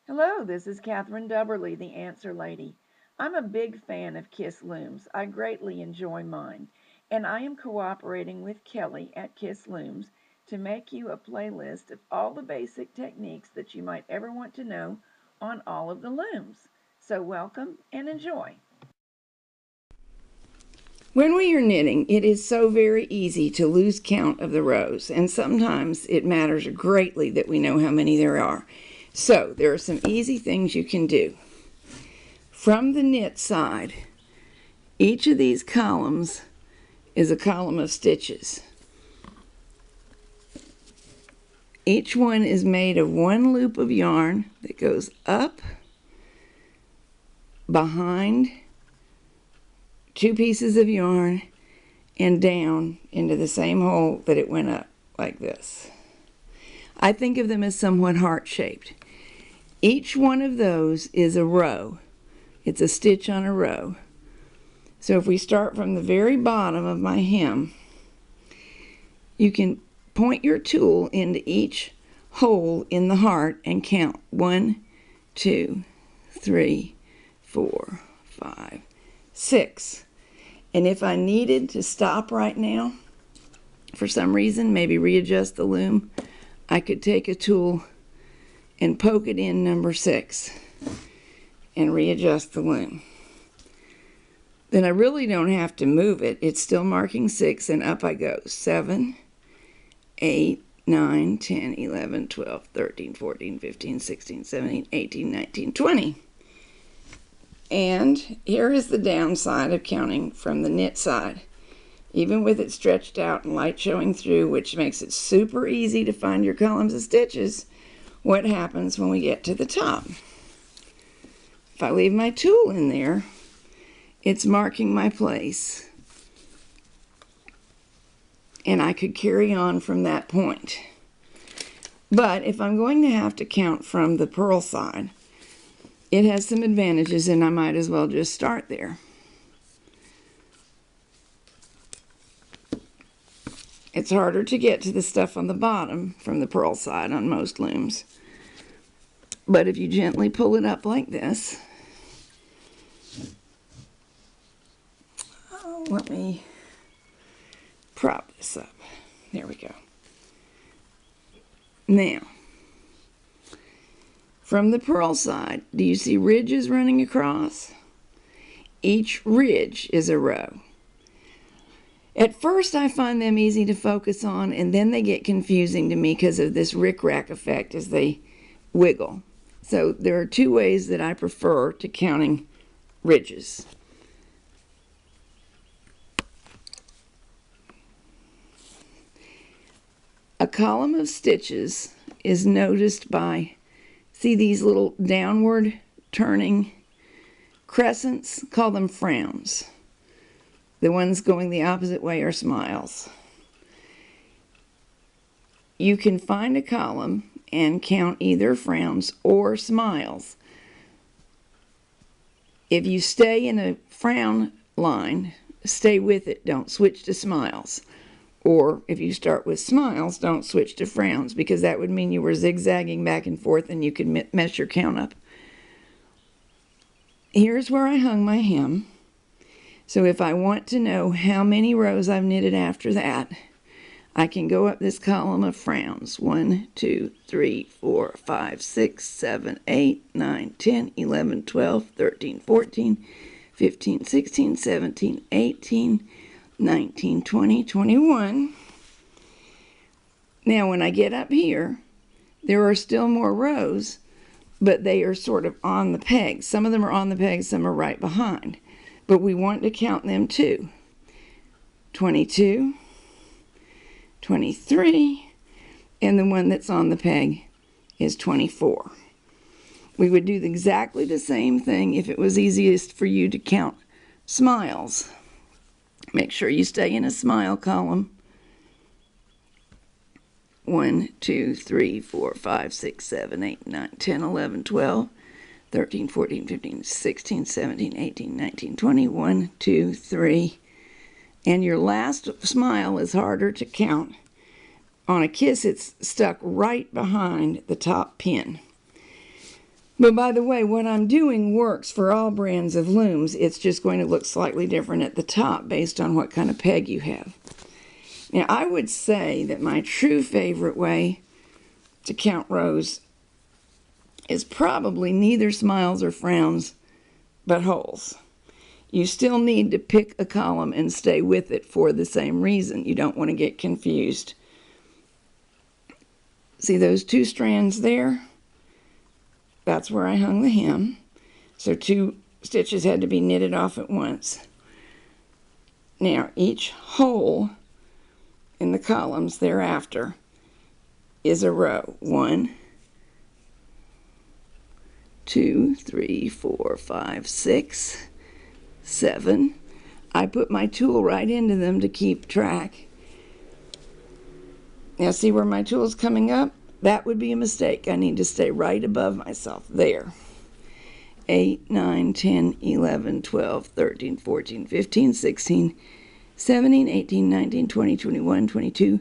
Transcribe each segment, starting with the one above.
Hello, this is Catherine Dubberly, the Answer Lady. I'm a big fan of Kiss Looms. I greatly enjoy mine, and I am cooperating with Kelly at Kiss Looms to make you a playlist of all the basic techniques that you might ever want to know on all of the looms. So welcome and enjoy. When we are knitting, it is so very easy to lose count of the rows, and sometimes it matters greatly that we know how many there are. So there are some easy things you can do. From the knit side, each of these columns is a column of stitches. Each one is made of one loop of yarn that goes up, behind, two pieces of yarn, and down into the same hole that it went up, like this. I think of them as somewhat heart-shaped. Each one of those is a row. It's a stitch on a row. So if we start from the very bottom of my hem, you can point your tool into each hole in the heart and count 1, 2, 3, 4, 5, 6. And if I needed to stop right now, for some reason, maybe readjust the loom, I could take a tool and poke it in number 6 and readjust the loom. Then I really don't have to move it. It's still marking 6, and up I go. 7, 8, 9, 10, 11, 12, 13, 14, 15, 16, 17, 18, 19, 20. And here is the downside of counting from the knit side. Even with it stretched out and light showing through, which makes it super easy to find your columns of stitches, what happens when we get to the top? If I leave my tool in there, it's marking my place. And I could carry on from that point. But if I'm going to have to count from the purl side, it has some advantages, and I might as well just start there. It's harder to get to the stuff on the bottom from the purl side on most looms. But if you gently pull it up like this, let me prop this up. There we go. Now, from the purl side, do you see ridges running across? Each ridge is a row. At first, I find them easy to focus on, and then they get confusing to me because of this rick-rack effect as they wiggle. So there are two ways that I prefer to counting ridges. A column of stitches is noticed by, see these little downward turning crescents? Call them frowns. The ones going the opposite way are smiles. You can find a column and count either frowns or smiles. If you stay in a frown line, stay with it. Don't switch to smiles. Or if you start with smiles, don't switch to frowns, because that would mean you were zigzagging back and forth and you could mess your count up. Here's where I hung my hem. So if I want to know how many rows I've knitted after that, I can go up this column of frowns. 1, 2, 3, 4, 5, 6, 7, 8, 9, 10, 11, 12, 13, 14, 15, 16, 17, 18, 19, 20, 21. Now when I get up here, there are still more rows, but they are sort of on the pegs. Some of them are on the pegs, some are right behind. But we want to count them too. 22, 23, and the one that's on the peg is 24. We would do exactly the same thing if it was easiest for you to count smiles. Make sure you stay in a smile column. 1, 2, 3, 4, 5, 6, 7, 8, 9, 10, 11, 12, 13, 14, 15, 16, 17, 18, 19, 20, 1, 2, 3. And your last smile is harder to count. On a kiss, it's stuck right behind the top pin. But by the way, what I'm doing works for all brands of looms. It's just going to look slightly different at the top based on what kind of peg you have. Now, I would say that my true favorite way to count rows is probably neither smiles or frowns, but holes. You still need to pick a column and stay with it for the same reason. You don't want to get confused. See those two strands there? That's where I hung the hem. So 2 stitches had to be knitted off at once. Now, each hole in the columns thereafter is a row. 1, 2, 3, 4, 5, 6, 7. I put my tool right into them to keep track. Now see where my tool is coming up? That would be a mistake. I need to stay right above myself. There. 8, 9, 10, 11, 12, 13, 14, 15, 16, 17, 18, 19, 20, 21, 22,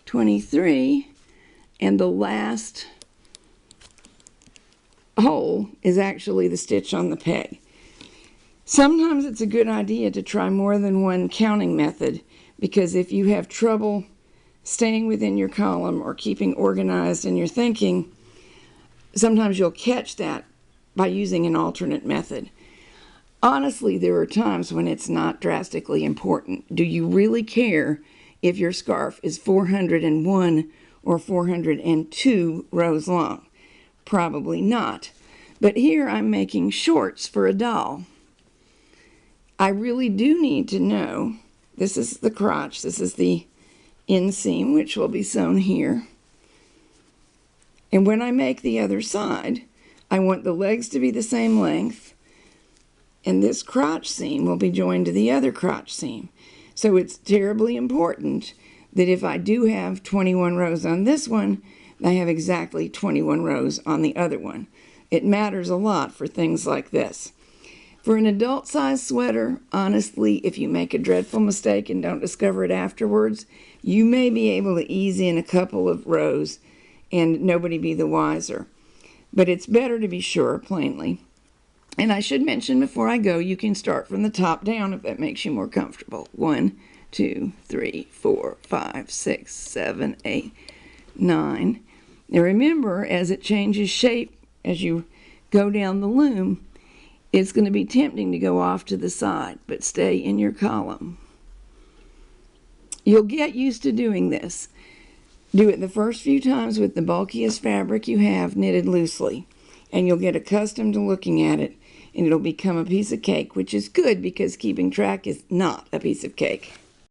23. And the last hole is actually the stitch on the peg. Sometimes it's a good idea to try more than one counting method, because if you have trouble staying within your column or keeping organized in your thinking, sometimes you'll catch that by using an alternate method. Honestly, there are times when it's not drastically important. Do you really care if your scarf is 401 or 402 rows long? Probably not. But here I'm making shorts for a doll. I really do need to know, this is the crotch, this is the inseam, which will be sewn here. And when I make the other side, I want the legs to be the same length, and this crotch seam will be joined to the other crotch seam. So it's terribly important that if I do have 21 rows on this one, I have exactly 21 rows on the other one. It matters a lot for things like this. For an adult-sized sweater, honestly, if you make a dreadful mistake and don't discover it afterwards, you may be able to ease in a couple of rows and nobody be the wiser. But it's better to be sure, plainly. And I should mention before I go, you can start from the top down if that makes you more comfortable. 1, 2, 3, 4, 5, 6, 7, 8, 9. Now remember, as it changes shape, as you go down the loom, it's going to be tempting to go off to the side, but stay in your column. You'll get used to doing this. Do it the first few times with the bulkiest fabric you have knitted loosely, and you'll get accustomed to looking at it, and it'll become a piece of cake, which is good because keeping track is not a piece of cake.